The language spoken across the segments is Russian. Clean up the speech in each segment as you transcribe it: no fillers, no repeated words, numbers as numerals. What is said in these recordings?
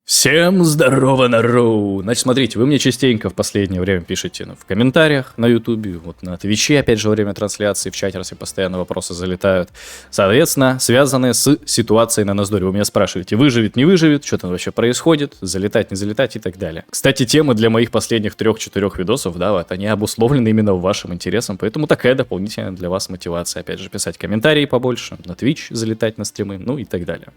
Всем здорово, народ! Значит, смотрите, вы мне частенько в последнее время пишете в комментариях на ютубе, вот на твиче, опять же, во время трансляции, в чатерсе постоянно вопросы залетают, соответственно, связанные с ситуацией на Ноздоре. Вы меня спрашиваете, выживет, не выживет, что там вообще происходит, залетать, не залетать и так далее. Кстати, темы для моих последних 3-4 видосов, да, вот, они обусловлены именно вашим интересом, поэтому такая дополнительная для вас мотивация, опять же, писать комментарии побольше, на Twitch залетать на стримы, ну и так далее.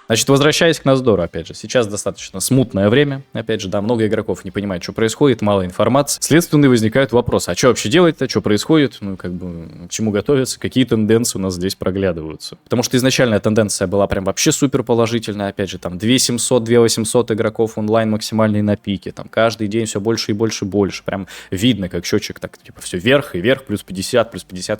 Значит, возвращаясь к Ноздору, опять же, сейчас достаточно смутное время, опять же, да, много игроков не понимают, что происходит, мало информации. Следственно, возникают вопросы, а что вообще делать-то, что происходит, ну, как бы, к чему готовиться, какие тенденции у нас здесь проглядываются. Потому что изначальная тенденция была прям вообще супер положительная, опять же, там, 2700, 2800 игроков онлайн максимальный на пике, там, каждый день все больше и больше, прям видно, как счетчик так, типа, все вверх и вверх, плюс 50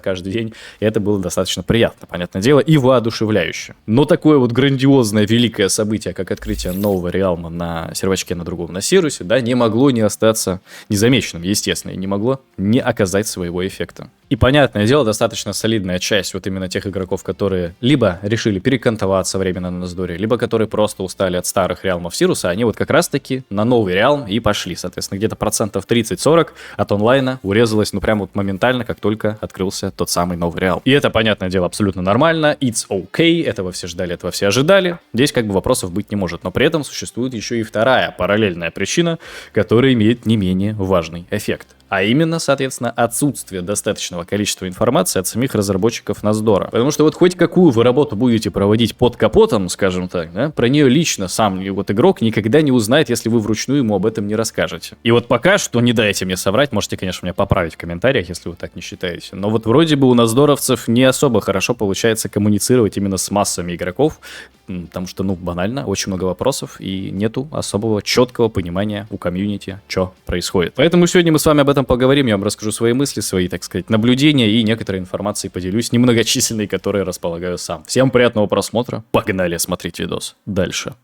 каждый день, и это было достаточно приятно, понятное дело, и воодушевляюще. Но такое вот грандиозное великое событие, как открытие нового реалма на сервачке на другом на Сирусе, да, не могло не остаться незамеченным, естественно, и не могло не оказать своего эффекта. И, понятное дело, достаточно солидная часть вот именно тех игроков, которые либо решили перекантоваться временно на Ноздоре, либо которые просто устали от старых реалмов Сируса, они вот как раз-таки на новый реалм и пошли. Соответственно, где-то 30-40% от онлайна урезалось, ну, прям вот моментально, как только открылся тот самый новый реалм. И это, понятное дело, абсолютно нормально, it's okay, этого все ждали, этого все ожидали. Здесь как бы вопросов быть не может, но при этом существует еще и вторая параллельная причина, которая имеет не менее важный эффект. А именно, соответственно, отсутствие достаточного количества информации от самих разработчиков Ноздора. Потому что вот хоть какую вы работу будете проводить под капотом, скажем так, да, про нее лично сам вот игрок никогда не узнает, если вы вручную ему об этом не расскажете. И вот пока что, не дайте мне соврать, можете, конечно, меня поправить в комментариях, если вы так не считаете, но вот вроде бы у ноздоровцев не особо хорошо получается коммуницировать именно с массами игроков, потому что, ну, банально, очень много вопросов и нету особого четкого понимания у комьюнити, что происходит. Поэтому сегодня мы с вами об этом поговорим, я вам расскажу свои мысли, свои, так сказать, наблюдения и некоторой информацией поделюсь, немногочисленной, которые располагаю сам. Всем приятного просмотра, погнали смотреть видос дальше.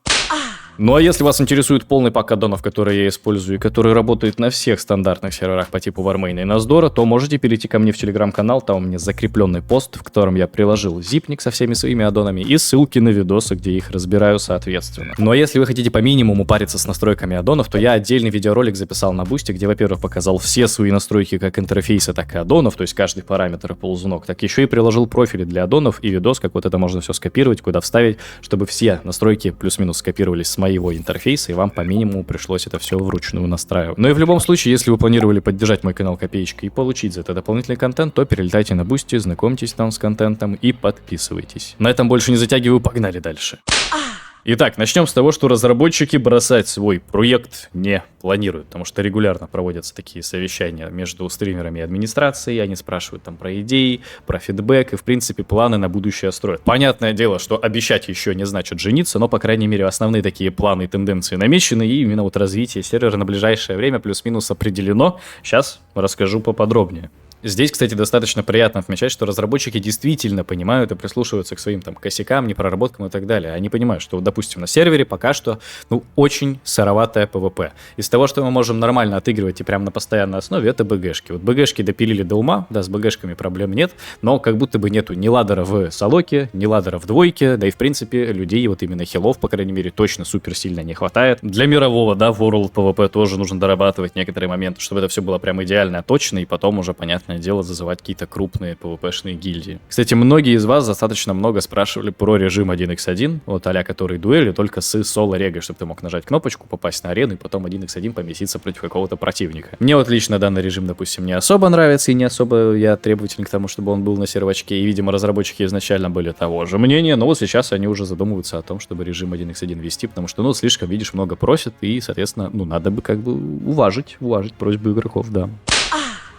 Ну а если вас интересует полный пак аддонов, которые я использую и которые работают на всех стандартных серверах по типу Warmane и Ноздора, то можете перейти ко мне в телеграм-канал, там у меня закрепленный пост, в котором я приложил зипник со всеми своими аддонами и ссылки на видосы, где их разбираю соответственно. Ну а если вы хотите по минимуму париться с настройками аддонов, то я отдельный видеоролик записал на Бусти, где, во-первых, показал все свои настройки как интерфейса, так и аддонов, то есть каждый параметр и ползунок, так еще и приложил профили для аддонов и видос, как вот это можно все скопировать, куда вставить, чтобы все настройки плюс-минус скопировались с моего интерфейса, и вам по минимуму пришлось это все вручную настраивать. Но и в любом случае, если вы планировали поддержать мой канал копеечкой и получить за это дополнительный контент, то перелетайте на Бусти, знакомьтесь там с контентом и подписывайтесь. На этом больше не затягиваю, погнали дальше. Итак, начнем с того, что разработчики бросать свой проект не планируют, потому что регулярно проводятся такие совещания между стримерами и администрацией, они спрашивают там про идеи, про фидбэк и, в принципе, планы на будущее строят. Понятное дело, что обещать еще не значит жениться, но, по крайней мере, основные такие планы и тенденции намечены, и именно вот развитие сервера на ближайшее время плюс-минус определено. Сейчас расскажу поподробнее. Здесь, кстати, достаточно приятно отмечать, что разработчики действительно понимают и прислушиваются к своим там косякам, непроработкам и так далее. Они понимают, что, допустим, на сервере пока что, ну, очень сыроватое PvP. Из того, что мы можем нормально отыгрывать и прям на постоянной основе, это БГшки. Вот БГшки допилили до ума, да, с БГшками проблем нет, но как будто бы нету ни ладдера в солоке, ни ладдера в двойке, да и, в принципе, людей, вот именно хилов, по крайней мере, точно супер сильно не хватает. Для мирового, да, World PvP тоже нужно дорабатывать некоторые моменты, чтобы это все было прям идеально точно, и потом уже, понятно, дело зазывать какие-то крупные PvP-шные гильдии. Кстати, многие из вас достаточно много спрашивали про режим 1x1, вот а-ля который дуэли, только с соло-регой, чтобы ты мог нажать кнопочку, попасть на арену и потом 1x1 поместиться против какого-то противника. Мне вот лично данный режим, допустим, не особо нравится и не особо я требователен к тому, чтобы он был на сервачке, и, видимо, разработчики изначально были того же мнения, но вот сейчас они уже задумываются о том, чтобы режим 1x1 ввести, потому что, ну, слишком, видишь, много просят, и, соответственно, ну, надо бы как бы уважить просьбу игроков, да.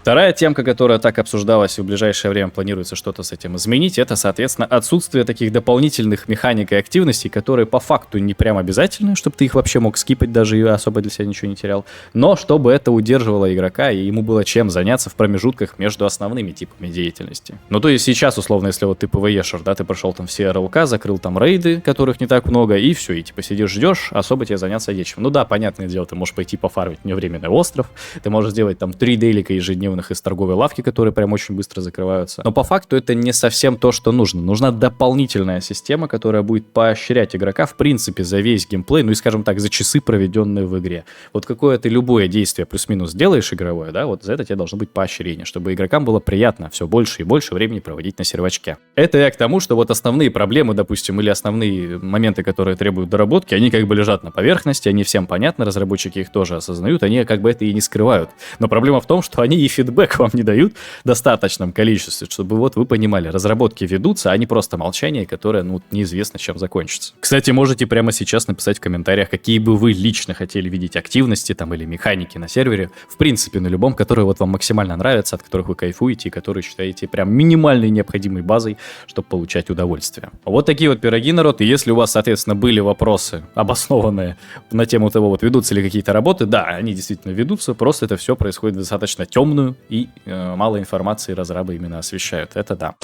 Вторая темка, которая так обсуждалась и в ближайшее время планируется что-то с этим изменить, это, соответственно, отсутствие таких дополнительных механик и активностей, которые по факту не прям обязательны, чтобы ты их вообще мог скипать даже и особо для себя ничего не терял, но чтобы это удерживало игрока и ему было чем заняться в промежутках между основными типами деятельности. Ну, то есть сейчас, условно, если вот ты ПВЕшер, да, ты прошел там все РЛК, закрыл там рейды, которых не так много, и все, и типа сидишь, ждешь, особо тебе заняться нечем. Ну да, понятное дело, ты можешь пойти пофармить мне временный остров, ты можешь сделать там 3 дейлика ежедневно выдерниванных из торговой лавки, которые прям очень быстро закрываются. Но по факту это не совсем то, что нужно. Нужна дополнительная система, которая будет поощрять игрока, в принципе, за весь геймплей, ну и, скажем так, за часы, проведенные в игре. Вот какое ты любое действие плюс-минус делаешь игровое, да, вот за это тебе должно быть поощрение, чтобы игрокам было приятно все больше и больше времени проводить на сервачке. Это я к тому, что вот основные проблемы, допустим, или основные моменты, которые требуют доработки, они как бы лежат на поверхности, они всем понятны, разработчики их тоже осознают, они как бы это и не скрывают. Но проблема в том, что они и фидбэк вам не дают в достаточном количестве, чтобы вот вы понимали, разработки ведутся, а не просто молчание, которое, ну, неизвестно, чем закончится. Кстати, можете прямо сейчас написать в комментариях, какие бы вы лично хотели видеть активности там или механики на сервере, в принципе, на любом, которые вот вам максимально нравятся, от которых вы кайфуете и которые считаете прям минимальной необходимой базой, чтобы получать удовольствие. Вот такие вот пироги, народ, и если у вас, соответственно, были вопросы обоснованные на тему того, вот ведутся ли какие-то работы, да, они действительно ведутся, просто это все происходит достаточно темную и мало информации разрабы именно освещают, это да.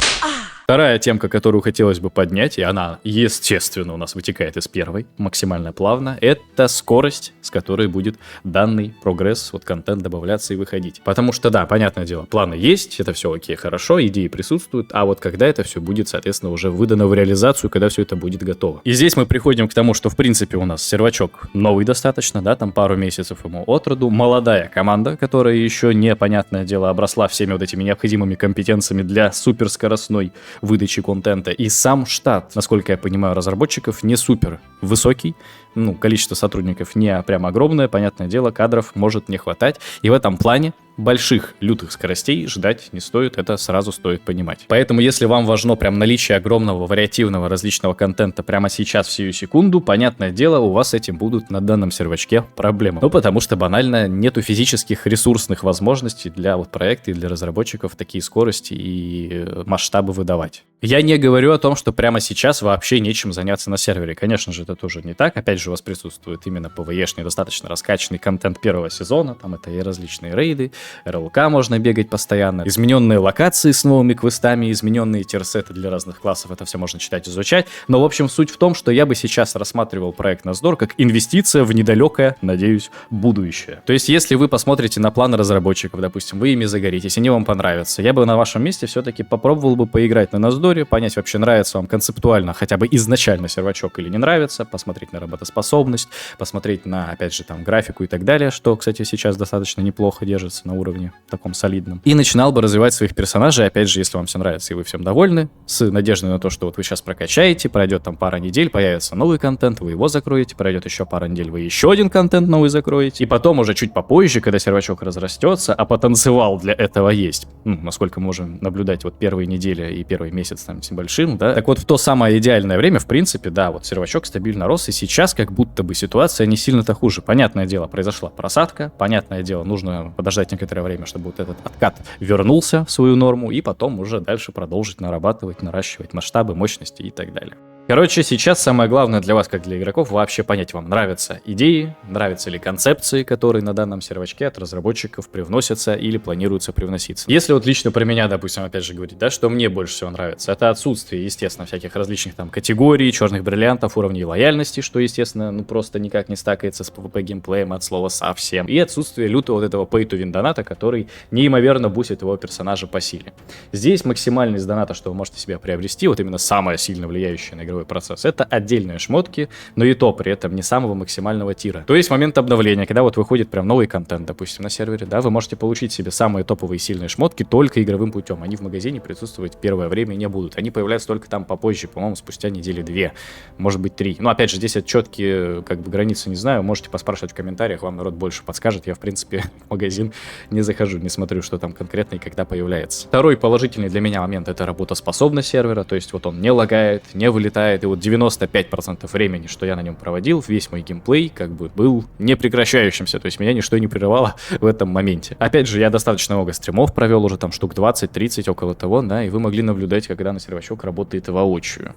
Вторая темка, которую хотелось бы поднять, и она, естественно, у нас вытекает из первой, максимально плавно, это скорость, с которой будет данный прогресс, вот контент добавляться и выходить. Потому что, да, понятное дело, планы есть, это все окей, хорошо, идеи присутствуют, а вот когда это все будет, соответственно, уже выдано в реализацию, когда все это будет готово. И здесь мы приходим к тому, что, в принципе, у нас сервачок новый достаточно, да, там пару месяцев ему от роду, молодая команда, которая еще, непонятное дело, обросла всеми вот этими необходимыми компетенциями для суперскоростной выдачи контента. И сам штат, насколько я понимаю, разработчиков не супер высокий. Ну, количество сотрудников не прям огромное, понятное дело, кадров может не хватать. И в этом плане больших лютых скоростей ждать не стоит, это сразу стоит понимать. Поэтому, если вам важно прям наличие огромного вариативного различного контента прямо сейчас, в сию секунду, понятное дело, у вас с этим будут на данном сервачке проблемы. Ну, потому что банально нету физических ресурсных возможностей для вот проекта и для разработчиков такие скорости и масштабы выдавать. Я не говорю о том, что прямо сейчас вообще нечем заняться на сервере. Конечно же, это тоже не так. Опять же, у вас присутствует именно PvE-шный, достаточно раскачанный контент первого сезона. Там это и различные рейды, РЛК можно бегать постоянно, измененные локации с новыми квестами, измененные тирсеты для разных классов. Это все можно читать, изучать. Но, в общем, суть в том, что я бы сейчас рассматривал проект Наздор как инвестиция в недалекое, надеюсь, будущее. То есть, если вы посмотрите на планы разработчиков, допустим, вы ими загоритесь, они вам понравятся, я бы на вашем месте все-таки попробовал бы поиграть на Наздор, понять, вообще нравится вам концептуально хотя бы изначально сервачок или не нравится, посмотреть на работоспособность, посмотреть на, опять же, там, графику и так далее, что, кстати, сейчас достаточно неплохо держится на уровне таком солидном. И начинал бы развивать своих персонажей, опять же, если вам все нравится и вы всем довольны, с надеждой на то, что вот вы сейчас прокачаете, пройдет там пара недель, появится новый контент, вы его закроете, пройдет еще пара недель, вы еще один контент новый закроете, и потом уже чуть попозже, когда сервачок разрастется, а потенциал для этого есть, ну, насколько можем наблюдать вот первые недели и первый месяц там небольшим, да. Так вот, в то самое идеальное время, в принципе, да, вот сервачок стабильно рос, и сейчас как будто бы ситуация не сильно-то хуже. Понятное дело, произошла просадка, понятное дело, нужно подождать некоторое время, чтобы вот этот откат вернулся в свою норму, и потом уже дальше продолжить нарабатывать, наращивать масштабы, мощности и так далее. Короче, сейчас самое главное для вас, как для игроков, вообще понять, вам нравятся идеи, нравятся ли концепции, которые на данном сервачке от разработчиков привносятся или планируются привноситься. Если вот лично про меня, допустим, опять же говорить, да, что мне больше всего нравится, это отсутствие, естественно, всяких различных там категорий, черных бриллиантов, уровней лояльности, что, естественно, ну просто никак не стакается с PvP геймплеем от слова совсем. И отсутствие лютого вот этого pay-to-win доната, который неимоверно бусит его персонажа по силе. Здесь максимальность доната, что вы можете себе приобрести, вот именно самое сильно влияющее на игровой процесс, это отдельные шмотки, но и то при этом не самого максимального тира. То есть в момент обновления, когда вот выходит прям новый контент, допустим, на сервере, да, вы можете получить себе самые топовые сильные шмотки только игровым путем. Они в магазине присутствовать первое время не будут. Они появляются только там попозже, по-моему, спустя недели 2, может быть 3. Но опять же, здесь четкие как бы границы не знаю, можете поспрашивать в комментариях, вам народ больше подскажет. Я, в принципе, в магазин не захожу, не смотрю, что там конкретно и когда появляется. Второй положительный для меня момент — это работоспособность сервера, то есть вот он не лагает, не вылетает, и вот 95% времени, что я на нем проводил, весь мой геймплей как бы был непрекращающимся, то есть меня ничто не прерывало в этом моменте. Опять же, я достаточно много стримов провел, уже там штук 20-30, около того, да, и вы могли наблюдать, когда на сервачок работает воочию.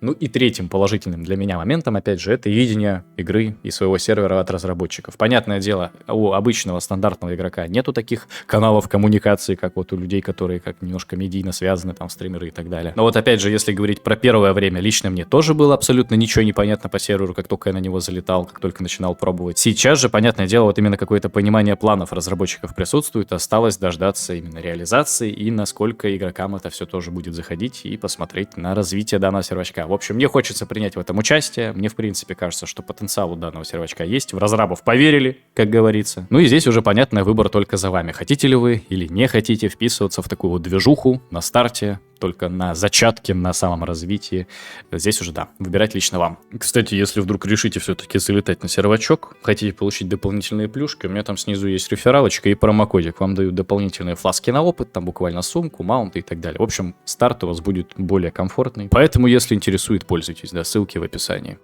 Ну и третьим положительным для меня моментом, опять же, это видение игры и своего сервера от разработчиков. Понятное дело, у обычного стандартного игрока нету таких каналов коммуникации, как вот у людей, которые как немножко медийно связаны, там, стримеры и так далее. Но вот опять же, если говорить про первое время, лично мне тоже было абсолютно ничего не понятно по серверу, как только я на него залетал, как только начинал пробовать. Сейчас же, понятное дело, вот именно какое-то понимание планов разработчиков присутствует, осталось дождаться именно реализации и насколько игрокам это все тоже будет заходить и посмотреть на развитие данного сервачка. В общем, мне хочется принять в этом участие, мне в принципе кажется, что потенциал у данного сервачка есть, в разрабов поверили, как говорится. Ну и здесь уже понятно, выбор только за вами. Хотите ли вы или не хотите вписываться в такую вот движуху на старте, только на зачатке, на самом развитии. Здесь уже, да, выбирать лично вам. Кстати, если вдруг решите все-таки залетать на сервачок, хотите получить дополнительные плюшки, у меня там снизу есть рефералочка и промокодик. Вам дают дополнительные фласки на опыт, там буквально сумку, маунты и так далее. В общем, старт у вас будет более комфортный. Поэтому, если интересует, пользуйтесь, да, ссылки в описании.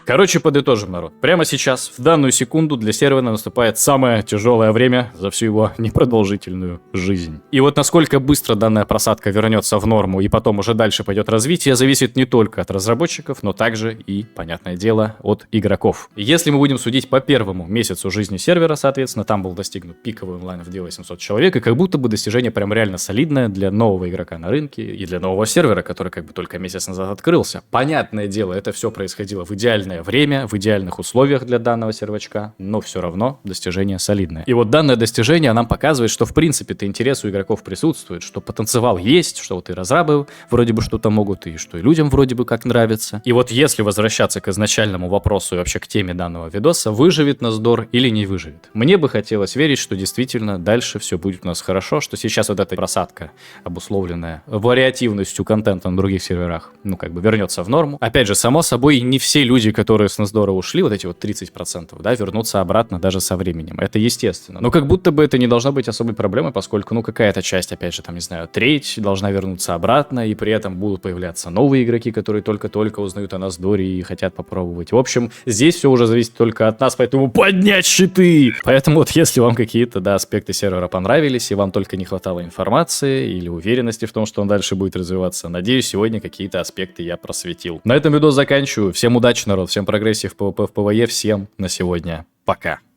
Короче, подытожим, народ. Прямо сейчас, в данную секунду, для сервера наступает самое тяжелое время за всю его непродолжительную жизнь. И вот насколько быстро данная просадка вернется в норму и потом уже дальше пойдет развитие, зависит не только от разработчиков, но также и, понятное дело, от игроков. Если мы будем судить по первому месяцу жизни сервера, соответственно, там был достигнут пиковый онлайн в 2800 человек, и как будто бы достижение прям реально солидное для нового игрока на рынке и для нового сервера, который как бы только месяц назад открылся. Понятное дело, это все происходило в идеальное время, в идеальных условиях для данного сервачка, но все равно достижение солидное. И вот данное достижение нам показывает, что в принципе-то интерес у игроков присутствует, что потенциал есть, что вот и разрабы вроде бы что-то могут, и что и людям вроде бы как нравится. И вот если возвращаться к изначальному вопросу и вообще к теме данного видоса, выживет Насдор или не выживет? Мне бы хотелось верить, что действительно дальше все будет у нас хорошо, что сейчас вот эта просадка, обусловленная вариативностью контента на других серверах, ну как бы вернется в норму. Опять же, само собой, не все люди, которые с Насдора ушли, вот эти вот 30%, да, вернутся обратно даже со временем. Это естественно. Но как будто бы это не должно быть особой проблемой, поскольку, ну, какая-то часть, опять же, там, не знаю, треть должна вернуться обратно, и при этом будут появляться новые игроки, которые только-только узнают о Насдоре и хотят попробовать. В общем, здесь все уже зависит только от нас, поэтому поднять щиты! Поэтому вот если вам какие-то, да, аспекты сервера понравились, и вам только не хватало информации или уверенности в том, что он дальше будет развиваться, надеюсь, сегодня какие-то аспекты я просветил. На этом видос заканчиваю. Всем удачи, народ, всем прогрессии в PvP, в PvE, всем на сегодня. Пока.